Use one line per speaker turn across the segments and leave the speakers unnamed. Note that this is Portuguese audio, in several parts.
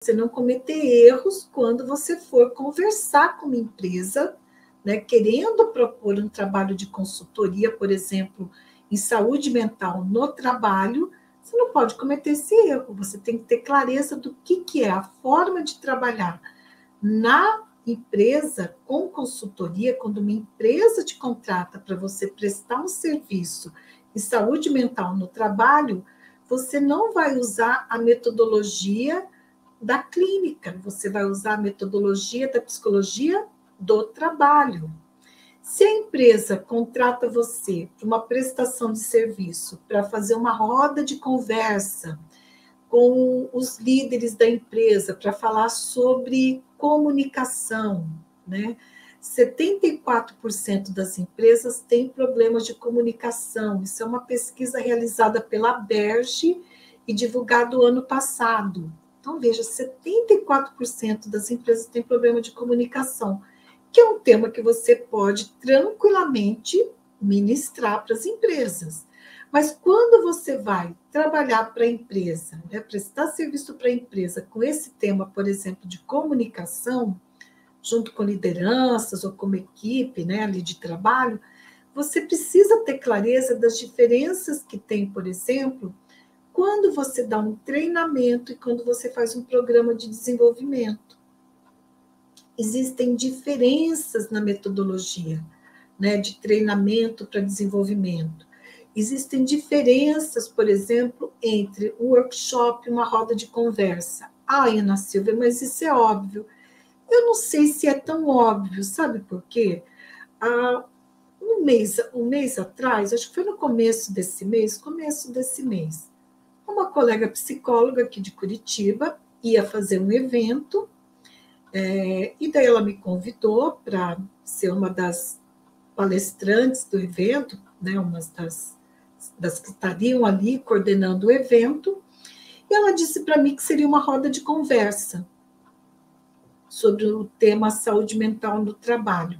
você não cometer erros quando você for conversar com uma empresa, né, querendo propor um trabalho de consultoria, por exemplo, em saúde mental no trabalho. Você não pode cometer esse erro, você tem que ter clareza do que é a forma de trabalhar na empresa com consultoria. Quando uma empresa te contrata para você prestar um serviço em saúde mental no trabalho, você não vai usar a metodologia da clínica, você vai usar a metodologia da psicologia do trabalho. Se a empresa contrata você para uma prestação de serviço, para fazer uma roda de conversa com os líderes da empresa, para falar sobre comunicação, né? 74% das empresas têm problemas de comunicação. Isso é uma pesquisa realizada pela Berge e divulgada ano passado. Então, veja, 74% das empresas têm problema de comunicação, que é um tema que você pode tranquilamente ministrar para as empresas. Mas quando você vai trabalhar para a empresa, né, prestar serviço para a empresa com esse tema, por exemplo, de comunicação, junto com lideranças ou como equipe, né, ali de trabalho, você precisa ter clareza das diferenças que tem, por exemplo, quando você dá um treinamento e quando você faz um programa de desenvolvimento. Existem diferenças na metodologia, né, de treinamento para desenvolvimento. Existem diferenças, por exemplo, entre um workshop e uma roda de conversa. Ah, Ana Silvia, mas isso é óbvio. Eu não sei se é tão óbvio, sabe por quê? Um mês atrás, acho que foi no começo desse mês, uma colega psicóloga aqui de Curitiba ia fazer um evento, e daí ela me convidou para ser uma das palestrantes do evento, né, uma das que estariam ali coordenando o evento, e ela disse para mim que seria uma roda de conversa sobre o tema saúde mental no trabalho.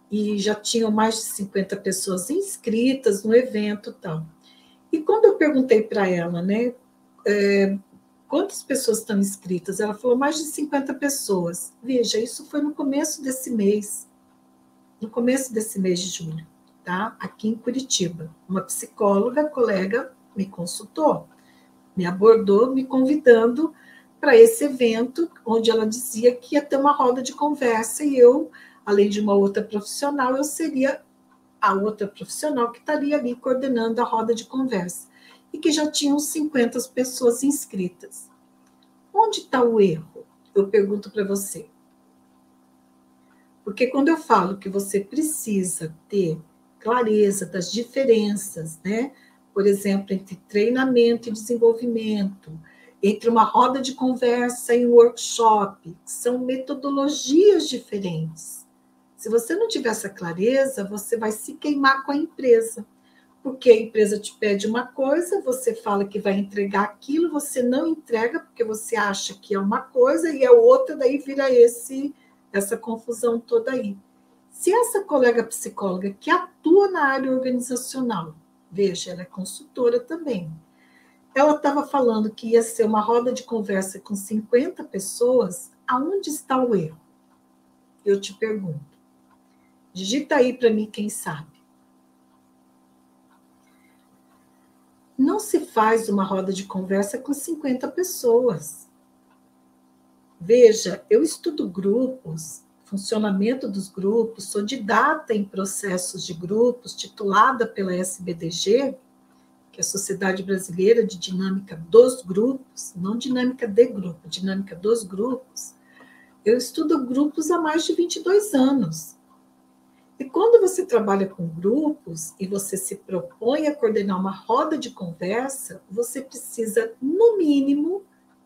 E já tinham mais de 50 pessoas inscritas no evento e tal. E quando eu perguntei para ela, né, quantas pessoas estão inscritas? Ela falou mais de 50 pessoas. Veja, isso foi no começo desse mês de julho, tá? Aqui em Curitiba. Uma psicóloga, colega, me consultou, me abordou, me convidando para esse evento, onde ela dizia que ia ter uma roda de conversa, e eu, além de uma outra profissional, eu seria a outra profissional que estaria ali coordenando a roda de conversa, e que já tinham 50 pessoas inscritas. Onde está o erro? Eu pergunto para você. Porque quando eu falo que você precisa ter clareza das diferenças, né? Por exemplo, entre treinamento e desenvolvimento, entre uma roda de conversa e um workshop, são metodologias diferentes. Se você não tiver essa clareza, você vai se queimar com a empresa. Porque a empresa te pede uma coisa, você fala que vai entregar aquilo, você não entrega porque você acha que é uma coisa e é outra, daí vira essa confusão toda aí. Se essa colega psicóloga que atua na área organizacional, veja, ela é consultora também, ela estava falando que ia ser uma roda de conversa com 50 pessoas, aonde está o erro? Eu te pergunto. Digita aí para mim quem sabe. Não se faz uma roda de conversa com 50 pessoas. Veja, eu estudo grupos, funcionamento dos grupos, sou didata em processos de grupos, titulada pela SBDG, que é a Sociedade Brasileira de Dinâmica dos Grupos, não dinâmica de grupo, dinâmica dos grupos. Eu estudo grupos há mais de 22 anos. E quando você trabalha com grupos e você se propõe a coordenar uma roda de conversa, você precisa, no mínimo,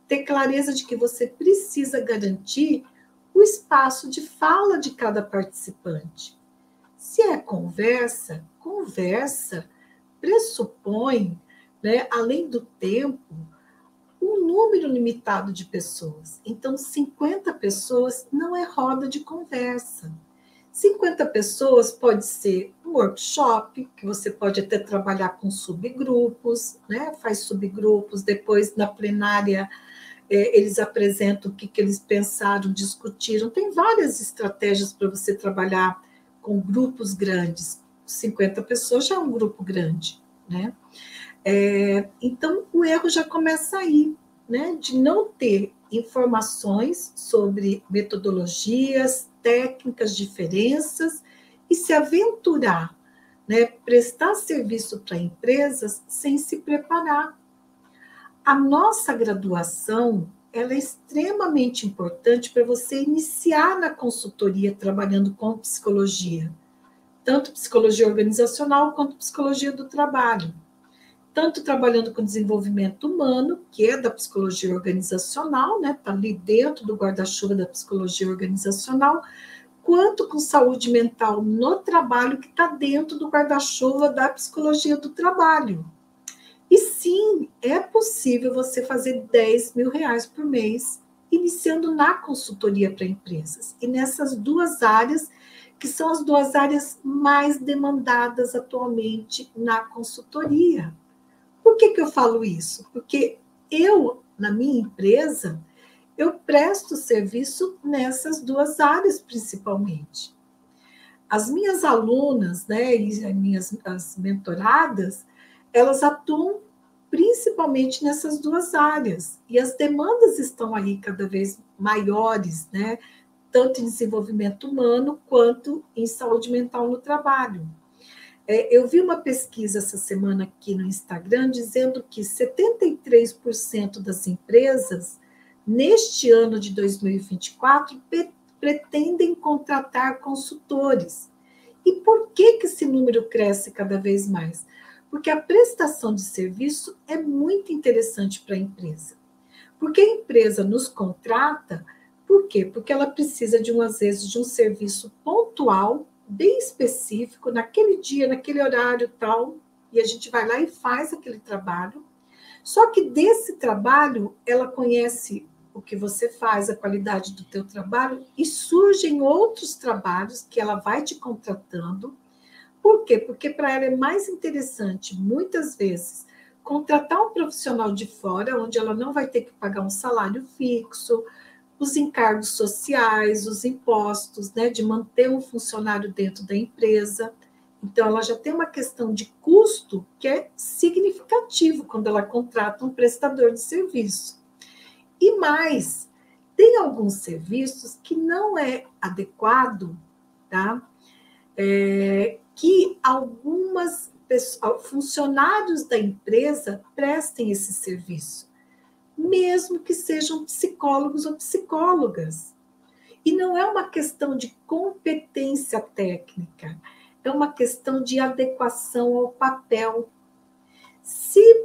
ter clareza de que você precisa garantir o espaço de fala de cada participante. Se é conversa pressupõe, né, além do tempo, um número limitado de pessoas. Então, 50 pessoas não é roda de conversa. 50 pessoas pode ser um workshop, que você pode até trabalhar com subgrupos, né? Faz subgrupos, depois na plenária eles apresentam o que eles pensaram, discutiram. Tem várias estratégias para você trabalhar com grupos grandes. 50 pessoas já é um grupo grande, né? Então, o erro já começa aí, né? De não ter informações sobre metodologias, técnicas, diferenças, e se aventurar, né? Prestar serviço para empresas sem se preparar. A nossa graduação, ela é extremamente importante para você iniciar na consultoria trabalhando com psicologia, tanto psicologia organizacional quanto psicologia do trabalho. Tanto trabalhando com desenvolvimento humano, que é da psicologia organizacional, né? Está ali dentro do guarda-chuva da psicologia organizacional, quanto com saúde mental no trabalho, que está dentro do guarda-chuva da psicologia do trabalho. E sim, é possível você fazer R$ 10.000 por mês, iniciando na consultoria para empresas. E nessas duas áreas, que são as duas áreas mais demandadas atualmente na consultoria. Por que eu falo isso? Porque eu, na minha empresa, eu presto serviço nessas duas áreas principalmente. As minhas alunas, né, e as mentoradas, elas atuam principalmente nessas duas áreas. E as demandas estão aí cada vez maiores, né, tanto em desenvolvimento humano quanto em saúde mental no trabalho. Eu vi uma pesquisa essa semana aqui no Instagram dizendo que 73% das empresas, neste ano de 2024, pretendem contratar consultores. E por que esse número cresce cada vez mais? Porque a prestação de serviço é muito interessante para a empresa. Porque a empresa nos contrata, por quê? Porque ela precisa, às vezes, de um serviço pontual, bem específico, naquele dia, naquele horário tal, e a gente vai lá e faz aquele trabalho. Só que desse trabalho, ela conhece o que você faz, a qualidade do teu trabalho, e surgem outros trabalhos que ela vai te contratando. Por quê? Porque para ela é mais interessante, muitas vezes, contratar um profissional de fora, onde ela não vai ter que pagar um salário fixo, os encargos sociais, os impostos, né, de manter um funcionário dentro da empresa. Então, ela já tem uma questão de custo que é significativo quando ela contrata um prestador de serviço. E mais, tem alguns serviços que não é adequado, tá? Que algumas funcionários da empresa prestem esse serviço, mesmo que sejam psicólogos ou psicólogas. E não é uma questão de competência técnica, é uma questão de adequação ao papel. Se